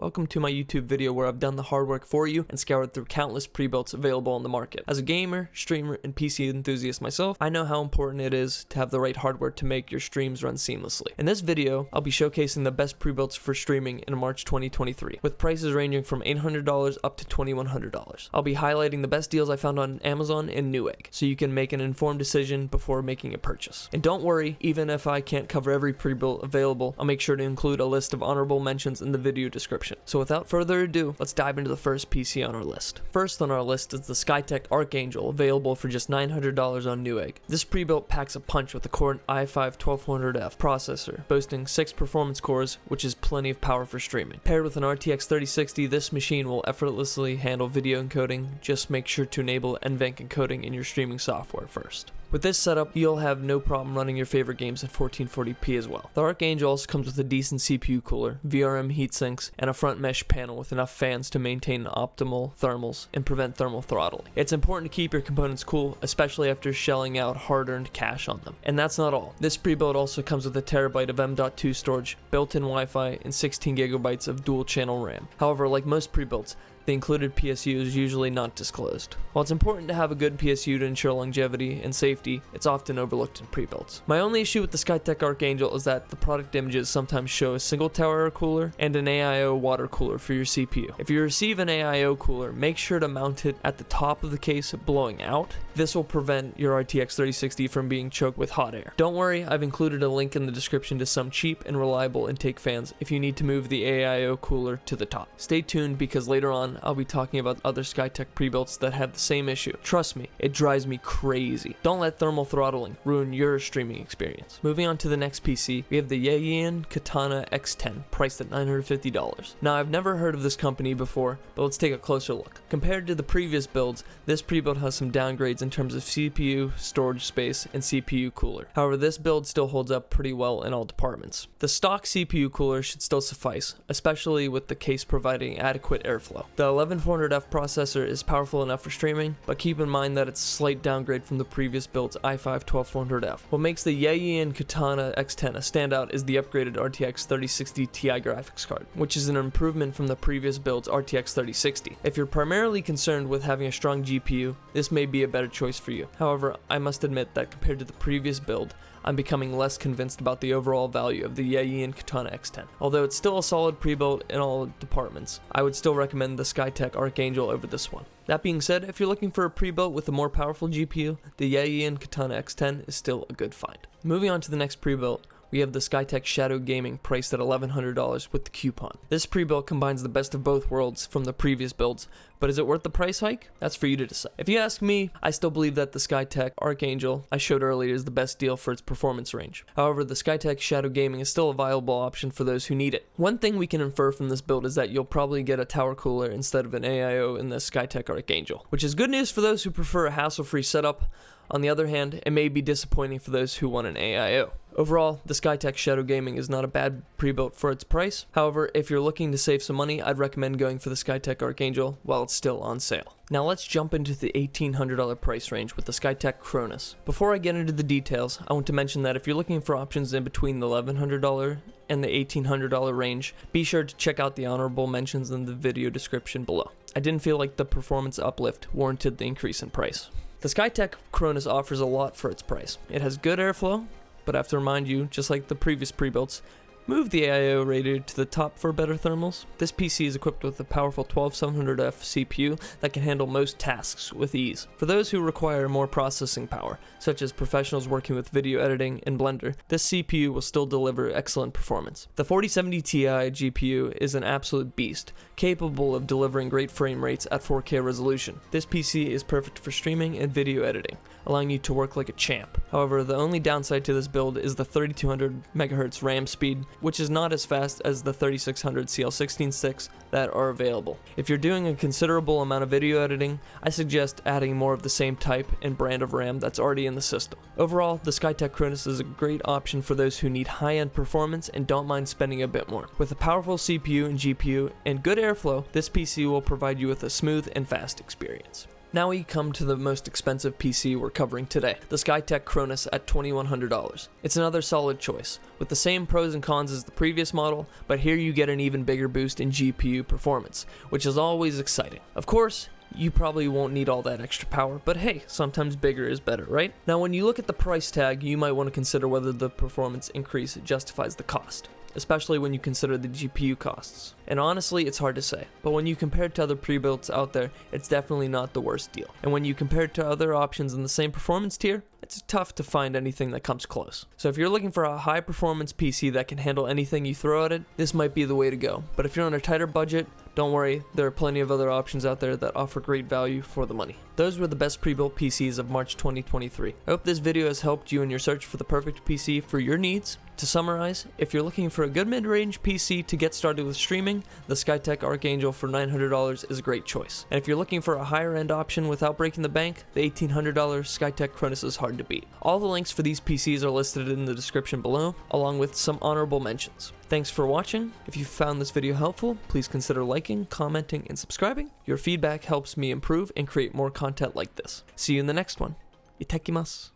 Welcome to my YouTube video where I've done the hard work for you and scoured through countless pre-builts available on the market. As a gamer, streamer, and PC enthusiast myself, I know how important it is to have the right hardware to make your streams run seamlessly. In this video, I'll be showcasing the best pre-builts for streaming in March 2023, with prices ranging from $800 up to $2,100. I'll be highlighting the best deals I found on Amazon and Newegg, so you can make an informed decision before making a purchase. And don't worry, even if I can't cover every pre-built available, I'll make sure to include a list of honorable mentions in the video description. So without further ado, let's dive into the first PC on our list. First on our list is the Skytech Archangel, available for just $900 on Newegg. This pre-built packs a punch with a Core i5-1200F processor, boasting 6 performance cores, which is plenty of power for streaming. Paired with an RTX 3060, this machine will effortlessly handle video encoding. Just make sure to enable NVENC encoding in your streaming software first. With this setup, you'll have no problem running your favorite games at 1440p as well. The Archangel also comes with a decent CPU cooler, VRM heatsinks, and a front mesh panel with enough fans to maintain optimal thermals and prevent thermal throttling. It's important to keep your components cool, especially after shelling out hard-earned cash on them. And that's not all. This pre-build also comes with a terabyte of M.2 storage, built-in Wi-Fi, and 16 gigabytes of dual-channel RAM. However, like most pre-builds, the included PSU is usually not disclosed. While it's important to have a good PSU to ensure longevity and safety, it's often overlooked in pre-builds. My only issue with the Skytech Archangel is that the product images sometimes show a single tower cooler and an AIO water cooler for your CPU. If you receive an AIO cooler, make sure to mount it at the top of the case blowing out. This will prevent your RTX 3060 from being choked with hot air. Don't worry, I've included a link in the description to some cheap and reliable intake fans if you need to move the AIO cooler to the top. Stay tuned because later on, I'll be talking about other Skytech pre-builts that have the same issue. Trust me, it drives me crazy. Don't let thermal throttling ruin your streaming experience. Moving on to the next PC, we have the Yeyian Katana X10, priced at $950. Now, I've never heard of this company before, but let's take a closer look. Compared to the previous builds, this pre-build has some downgrades in terms of CPU, storage space, and CPU cooler. However, this build still holds up pretty well in all departments. The stock CPU cooler should still suffice, especially with the case providing adequate airflow. The 11400F processor is powerful enough for streaming, but keep in mind that it's a slight downgrade from the previous build's i5-12400F. What makes the Yeyian Katana X10 a standout is the upgraded RTX 3060 Ti graphics card, which is an improvement from the previous build's RTX 3060. If you're primarily concerned with having a strong GPU, this may be a better choice for you. However, I must admit that compared to the previous build, I'm becoming less convinced about the overall value of the Yeyian Katana X10. Although it's still a solid pre-built in all departments, I would still recommend the Skytech Archangel over this one. That being said, if you're looking for a pre-built with a more powerful GPU, the Yeyian Katana X10 is still a good find. Moving on to the next pre-built, we have the Skytech Shadow Gaming, priced at $1,100 with the coupon. This pre-built combines the best of both worlds from the previous builds, but is it worth the price hike? That's for you to decide. If you ask me, I still believe that the Skytech Archangel I showed earlier is the best deal for its performance range. However, the Skytech Shadow Gaming is still a viable option for those who need it. One thing we can infer from this build is that you'll probably get a tower cooler instead of an AIO in the Skytech Archangel, which is good news for those who prefer a hassle-free setup. On the other hand, it may be disappointing for those who want an AIO. Overall, the Skytech Shadow Gaming is not a bad pre-built for its price. However, if you're looking to save some money, I'd recommend going for the Skytech Archangel while it's still on sale. Now let's jump into the $1,800 price range with the Skytech Chronus. Before I get into the details, I want to mention that if you're looking for options in between the $1,100 and the $1,800 range, be sure to check out the honorable mentions in the video description below. I didn't feel like the performance uplift warranted the increase in price. The Skytech Chronus offers a lot for its price. It has good airflow, but I have to remind you, just like the previous pre-builts, move the AIO radiator to the top for better thermals. This PC is equipped with a powerful 12700F CPU that can handle most tasks with ease. For those who require more processing power, such as professionals working with video editing and Blender, this CPU will still deliver excellent performance. The 4070 Ti GPU is an absolute beast, capable of delivering great frame rates at 4K resolution. This PC is perfect for streaming and video editing, allowing you to work like a champ. However, the only downside to this build is the 3200 MHz RAM speed, which is not as fast as the 3600 CL16 sticks that are available. If you're doing a considerable amount of video editing, I suggest adding more of the same type and brand of RAM that's already in the system. Overall, the Skytech Chronus is a great option for those who need high-end performance and don't mind spending a bit more. With a powerful CPU and GPU and good airflow, this PC will provide you with a smooth and fast experience. Now we come to the most expensive PC we're covering today, the Skytech Chronus at $2,100. It's another solid choice, with the same pros and cons as the previous model, but here you get an even bigger boost in GPU performance, which is always exciting. Of course, you probably won't need all that extra power, but hey, sometimes bigger is better, right? Now when you look at the price tag, you might want to consider whether the performance increase justifies the cost, especially when you consider the GPU costs. And honestly, it's hard to say, but when you compare it to other pre-builts out there, it's definitely not the worst deal. And when you compare it to other options in the same performance tier, it's tough to find anything that comes close. So if you're looking for a high performance PC that can handle anything you throw at it, this might be the way to go. But if you're on a tighter budget, don't worry, there are plenty of other options out there that offer great value for the money. Those were the best pre-built PCs of March 2023. I hope this video has helped you in your search for the perfect PC for your needs. To summarize, if you're looking for a good mid-range PC to get started with streaming, the Skytech Archangel for $900 is a great choice. And if you're looking for a higher end option without breaking the bank, the $1,800 Skytech Chronus is hard to beat. All the links for these PCs are listed in the description below, along with some honorable mentions. Thanks for watching. If you found this video helpful, please consider liking, commenting, and subscribing. Your feedback helps me improve and create more content like this. See you in the next one. Itakimasu.